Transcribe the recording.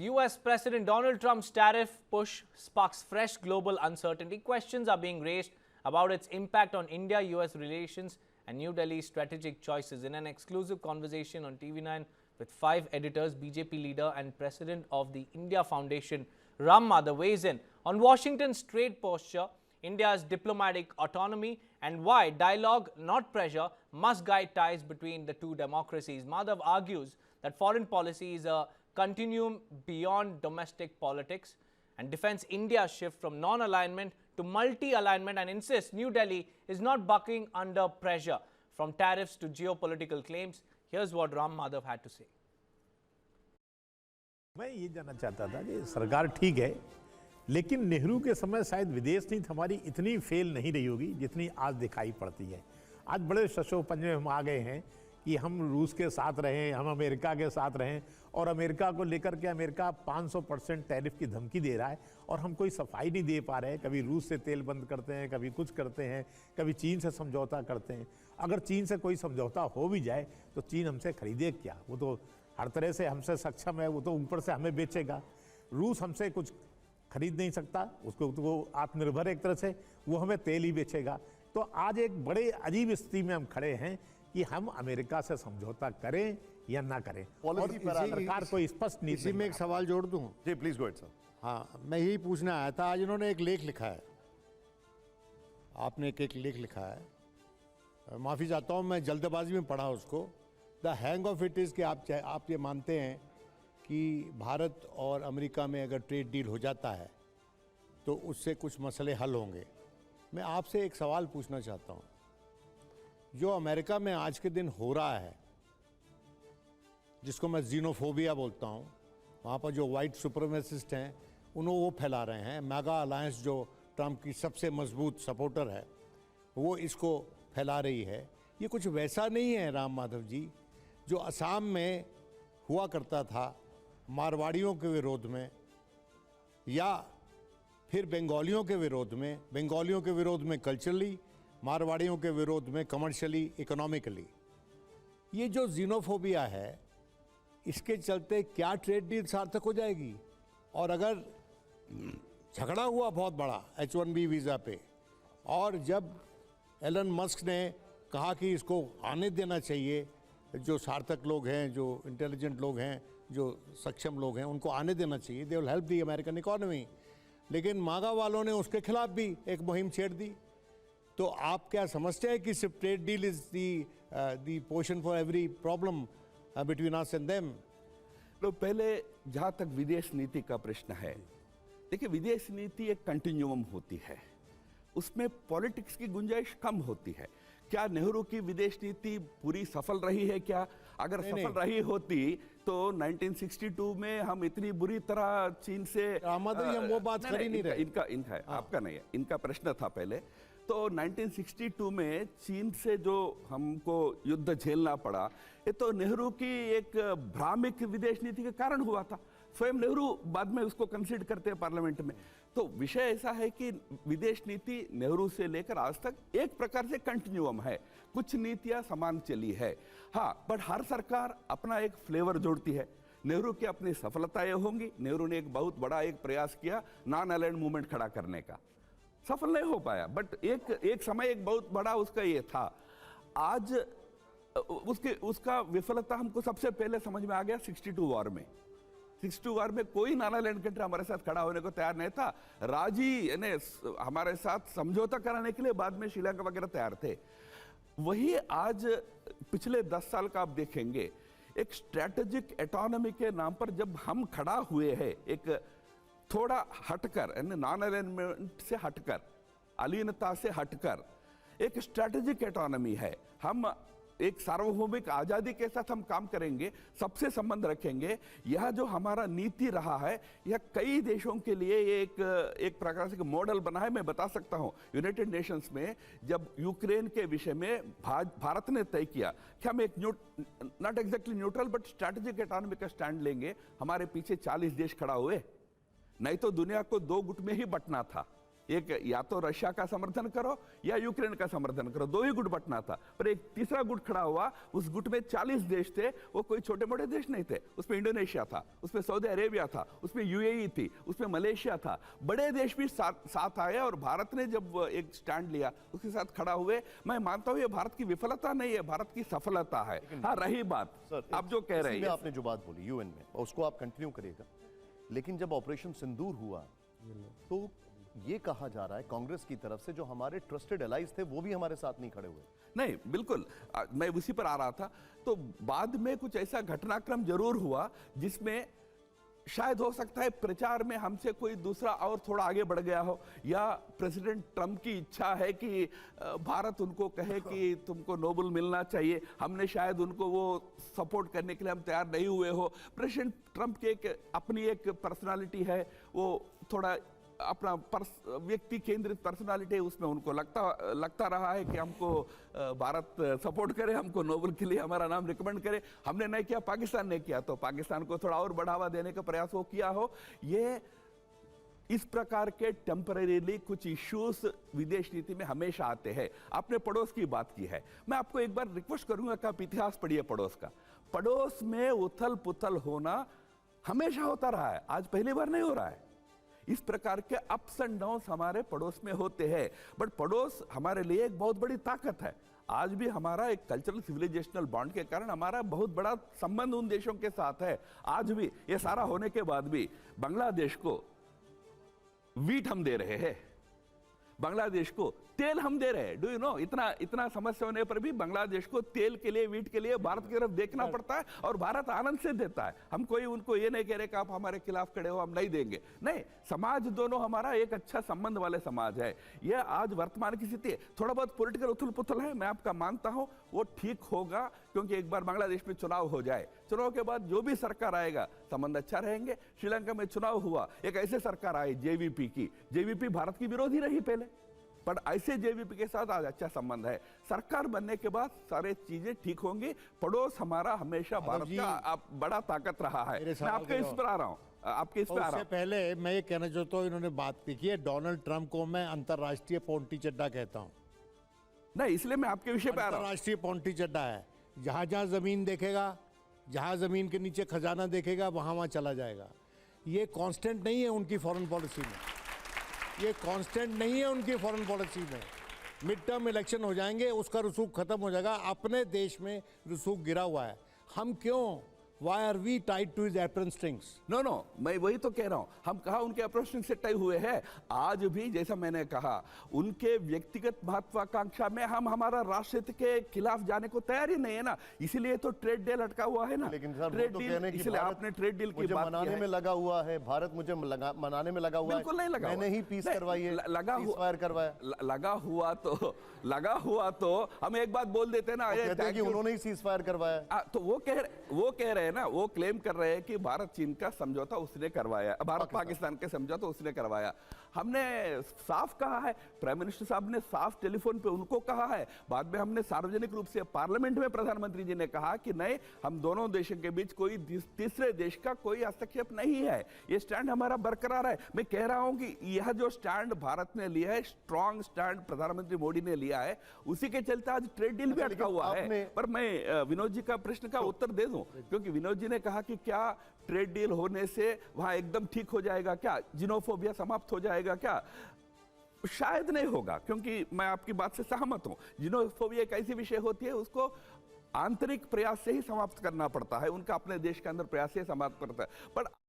US President Donald Trump's tariff push sparks fresh global uncertainty. Questions are being raised about its impact on India-US relations and New Delhi's strategic choices. In an exclusive conversation on TV9 with 5 editors, BJP leader and president of the India Foundation, Ram Madhav, weighs in on Washington's trade posture, India's diplomatic autonomy, and why dialogue, not pressure, must guide ties between the two democracies. Madhav argues that foreign policy is a continuum beyond domestic politics and defends India's shift from non-alignment to multi-alignment, and insists New Delhi is not bucking under pressure from tariffs to geopolitical claims. Here's what Ram Madhav had to say. मैं ये जानना चाहता था कि सरकार ठीक है, लेकिन नेहरू के समय शायद विदेश नीति हमारी इतनी फेल नहीं रही होगी जितनी आज दिखाई पड़ती है। आज बड़े शशोपंज में हम आ गए हैं कि हम रूस के साथ रहें, हम अमेरिका के साथ रहें, और अमेरिका को लेकर के अमेरिका 500% टैरिफ की धमकी दे रहा है और हम कोई सफाई नहीं दे पा रहे हैं। कभी रूस से तेल बंद करते हैं, कभी कुछ करते हैं, कभी चीन से समझौता करते हैं। अगर चीन से कोई समझौता हो भी जाए तो चीन हमसे खरीदे क्या? वो तो हर तरह से हमसे सक्षम है, वो तो ऊपर से हमें बेचेगा। रूस हमसे कुछ खरीद नहीं सकता, उसको तो वो आत्मनिर्भर एक तरह से, वो हमें तेल ही बेचेगा। तो आज एक बड़े अजीब स्थिति में हम खड़े हैं कि हम अमेरिका से समझौता करें या ना करें, और सरकार को स्पष्ट नीति। इसी में एक सवाल जोड़ दूं? जी प्लीज गो अहेड सर। हाँ, मैं यही पूछना आया था। आज इन्होंने एक लेख लिखा है, आपने एक लेख लिखा है, माफ़ी चाहता हूँ मैं जल्दबाजी में पढ़ा उसको। The hang of it is कि आप ये मानते हैं कि भारत और अमेरिका में अगर ट्रेड डील हो जाता है तो उससे कुछ मसले हल होंगे। मैं आपसे एक सवाल पूछना चाहता हूँ, जो अमेरिका में आज के दिन हो रहा है, जिसको मैं जीनोफोबिया बोलता हूँ, वहाँ पर जो वाइट सुपरमेसिस्ट हैं उन्होंने वो फैला रहे हैं, मेगा अलायंस जो ट्रम्प की सबसे मजबूत सपोर्टर है वो इसको फैला रही है। ये कुछ वैसा नहीं है राम माधव जी जो असम में हुआ करता था मारवाड़ियों के विरोध में, या फिर बंगालियों के विरोध में, बंगालियों के विरोध में कल्चरली, मारवाड़ियों के विरोध में कमर्शियली, इकोनॉमिकली। ये जो जीनोफोबिया है, इसके चलते क्या ट्रेड डील सार्थक हो जाएगी? और अगर झगड़ा हुआ बहुत बड़ा H1B वीज़ा पे, और जब एलन मस्क ने कहा कि इसको आने देना चाहिए, जो सार्थक लोग हैं, जो इंटेलिजेंट लोग हैं, जो सक्षम लोग हैं, उनको आने देना चाहिए, they will help the American economy. लेकिन मागा वालों ने उसके खिलाफ भी एक मुहिम छेड़ दी। तो आप क्या समझते हैं कि सिर्फ trade deal is the portion for every problem between us and them? तो पहले जहां तक विदेश नीति का प्रश्न है, देखिए विदेश नीति एक कंटिन्यूम होती है, उसमें पॉलिटिक्स की गुंजाइश कम होती है। क्या नेहरू की विदेश नीति पूरी सफल रही है क्या? अगर सफल रही होती तो 1962 में हम इतनी बुरी तरह चीन से हम वो बात कर ही नहीं रहे। इनका है, आपका नहीं है, इनका प्रश्न था पहले। तो 1962 में चीन से जो हमको युद्ध झेलना पड़ा, ये तो नेहरू की एक भ्रामिक विदेश नीति के कारण हुआ था। स्वयं नेहरू बाद में उसको कंसीडर करते हैं पार्लियामेंट में। तो विषय ऐसा है कि विदेश नीति नेहरू से लेकर आज तक एक प्रकार से कंटिन्यूम है, कुछ नीतियां समान चली है। हाँ, बट हर सरकार अपना एक फ्लेवर जोड़ती है। नेहरू की अपनी सफलताएं होंगी। नेहरू ने एक बहुत बड़ा एक प्रयास किया नॉन अलाइंड मूवमेंट खड़ा करने का, सफल नहीं हो पाया, बट एक समय एक बहुत बड़ा उसका ये था। आज उसका विफलता हमको सबसे पहले समझ में आ गया 62 वॉर में। 62 वॉर में कोई नागालैंड कंट्री हमारे साथ खड़ा होने को तैयार नहीं था। राजी ने हमारे साथ समझौता कराने के लिए बाद में श्रीलंका वगैरह तैयार थे। वही आज पिछले 10 साल का आप देखेंगे, एक स्ट्रेटेजिक ऑटोनॉमी के नाम पर जब हम खड़ा हुए हैं, एक थोड़ा हटकर, नॉन अलाइनमेंट से हटकर, अलीनता से हटकर एक स्ट्रेटेजिक ऑटोनॉमी है। हम एक सार्वभौमिक आजादी के साथ हम काम करेंगे, सबसे संबंध रखेंगे। यह जो हमारा नीति रहा है, यह कई देशों के लिए एक प्रकार से मॉडल बना है। मैं बता सकता हूं, यूनाइटेड नेशंस में जब यूक्रेन के विषय में भारत ने तय किया कि हम एक not exactly neutral but strategic autonomy का स्टैंड लेंगे, हमारे पीछे 40 देश खड़ा हुए, नहीं तो दुनिया को 2 गुट में ही बंटना था। एक या तो रशिया का समर्थन करो या यूक्रेन का समर्थन करो, दो ही गुट बंटना था। पर एक तीसरा गुट खड़ा हुआ, उस गुट में 40 देश थे, वो कोई छोटे मोटे देश नहीं थे। उसमें इंडोनेशिया था, उसमें सऊदी अरेबिया था, उसमें यूएई थी, उसमें मलेशिया था। बड़े देश भी साथ आए और भारत ने जब एक स्टैंड लिया उसके साथ खड़ा हुए। मैं मानता हूं ये भारत की विफलता नहीं है, भारत की सफलता है। हाँ, रही बात आप जो कह रहे हैं, आपने जो बात बोली यूएन में, उसको आप कंटिन्यू करिएगा। लेकिन जब ऑपरेशन सिंदूर हुआ तो ये कहा जा रहा है कांग्रेस की तरफ से जो हमारे ट्रस्टेड एलाइज थे वो भी हमारे साथ नहीं खड़े हुए। नहीं, बिल्कुल मैं उसी पर आ रहा था। तो बाद में कुछ ऐसा घटनाक्रम जरूर हुआ जिसमें शायद हो सकता है प्रचार में हमसे कोई दूसरा और थोड़ा आगे बढ़ गया हो, या प्रेसिडेंट ट्रंप की इच्छा है कि भारत उनको कहे कि तुमको नोबेल मिलना चाहिए, हमने शायद उनको वो सपोर्ट करने के लिए हम तैयार नहीं हुए हो। प्रेसिडेंट ट्रंप की अपनी एक पर्सनालिटी है, वो थोड़ा अपना व्यक्ति केंद्रित पर्सनालिटी है, उसमें उनको लगता रहा है कि हमको भारत सपोर्ट करे, हमको नोबेल के लिए हमारा नाम रिकमेंड करे। हमने नहीं किया, पाकिस्तान ने किया, तो पाकिस्तान को थोड़ा और बढ़ावा देने का प्रयास वो किया हो। ये इस प्रकार के टेम्परेरीली कुछ इश्यूज विदेश नीति में हमेशा आते हैं। आपने पड़ोस की बात की है, मैं आपको एक बार रिक्वेस्ट करूंगा कि आप इतिहास पढ़िए पड़ोस का। पड़ोस में उथल पुथल होना हमेशा होता रहा है, आज पहली बार नहीं हो रहा है। इस प्रकार के अप्स एंड डाउन्स हमारे पड़ोस में होते हैं, बट पड़ोस हमारे लिए एक बहुत बड़ी ताकत है। आज भी हमारा एक कल्चरल सिविलाइजेशनल बॉन्ड के कारण हमारा बहुत बड़ा संबंध उन देशों के साथ है। आज भी ये सारा होने के बाद भी बांग्लादेश को वीट हम दे रहे हैं, बांग्लादेश को तेल हम दे रहे हैं। डू यू नो, इतना समस्या होने पर भी बांग्लादेश को तेल के लिए, वीट के लिए भारत की तरफ देखना पड़ता है, और भारत आनंद से देता है। हम कोई उनको ये नहीं कह रहे कि आप हमारे खिलाफ खड़े हो, हम नहीं देंगे। नहीं, समाज दोनों हमारा एक अच्छा संबंध वाले समाज है। यह आज वर्तमान की स्थिति है। थोड़ा बहुत पॉलिटिकल उथल पुथल है, मैं आपका मानता हूं, वो ठीक होगा, क्योंकि एक बार बांग्लादेश में चुनाव हो जाए, चुनाव के बाद जो भी सरकार आएगा संबंध अच्छा रहेंगे। श्रीलंका में चुनाव हुआ, एक ऐसे सरकार आई जेवीपी की, जेवीपी भारत की विरोधी रही पहले, पर ऐसे जेवीपी के साथ आज अच्छा संबंध है। सरकार बनने के बाद सारे चीजें ठीक होंगी। पड़ोस हमारा हमेशा भारत का बड़ा ताकत रहा है। मैं आपके इस पर आ रहा हूं, आपके इस पर आ रहा हूं। पहले मैं ये कहना चाहता हूँ, इन्होंने बात की है, डोनाल्ड ट्रंप को मैं अंतर्राष्ट्रीय पोंटी चड्डा कहता हूँ। नहीं, इसलिए मैं आपके विषय पे आ रहा हूं। अंतर्राष्ट्रीय पोंटी चड्डा है, जहां जहां जमीन देखेगा, जहां जमीन के नीचे खजाना देखेगा, वहां वहां चला जाएगा। ये कांस्टेंट नहीं है उनकी फॉरेन पॉलिसी में, ये कांस्टेंट नहीं है उनकी फॉरेन पॉलिसी में। मिड टर्म इलेक्शन हो जाएंगे, उसका रसूख खत्म हो जाएगा। अपने देश में रसूख गिरा हुआ है, हम क्यों, Why are we tied to his apron strings? No, मैं वही तो कह रहा हूं। हम कहा उनके apron strings से टाई हुए हैं। आज भी जैसा मैंने कहा, उनके व्यक्तिगत महत्वाकांक्षा में हम हमारा राष्ट्र हित के खिलाफ जाने को तैयार ही नहीं है ना, इसीलिए तो ट्रेड डील अटका हुआ है ना। लेकिन सर, ट्रेड डील, इसलिए आपने ट्रेड डील की बात मनाने में लगा हुआ है, भारत मुझे मनाने में लगा हुआ है। बिल्कुल नहीं लगा, मैंने ही पीस करवाई है, लगा हुआ तो हम एक बात बोल देते ना, कहते हैं कि उन्होंने ही सीज फायर करवाया। तो वो कह रहे हैं ना, वो क्लेम कर रहे हैं कि भारत चीन का समझौता उसने करवाया, भारत पाकिस्तान के समझौता उसने करवाया। हमने साफ कहा है, प्राइम मिनिस्टर साहब ने साफ टेलीफोन पे उनको कहा है, बाद में हमने सार्वजनिक रूप से पार्लियामेंट में प्रधानमंत्री जी ने कहा कि नहीं, हम दोनों देशों के बीच कोई तीसरे देश का कोई हस्तक्षेप नहीं है, ये स्टैंड हमारा बरकरार है। मैं कह रहा हूं कि यह जो स्टैंड भारत ने लिया है, स्ट्रॉन्ग स्टैंड प्रधानमंत्री मोदी ने लिया है, उसी के चलते आज ट्रेड डील भी अटका हुआ है। पर मैं विनोद जी का प्रश्न का उत्तर दे दूं, क्योंकि विनोद जी ने कहा कि क्या ट्रेड डील होने से वहां एकदम ठीक हो जाएगा, क्या जिनोफोबिया समाप्त हो जाएगा क्या? शायद नहीं होगा, क्योंकि मैं आपकी बात से सहमत हूं। जिनोफोबिया एक ऐसी विषय होती है, उसको आंतरिक प्रयास से ही समाप्त करना पड़ता है, उनका अपने देश के अंदर प्रयास से समाप्त करता है। पर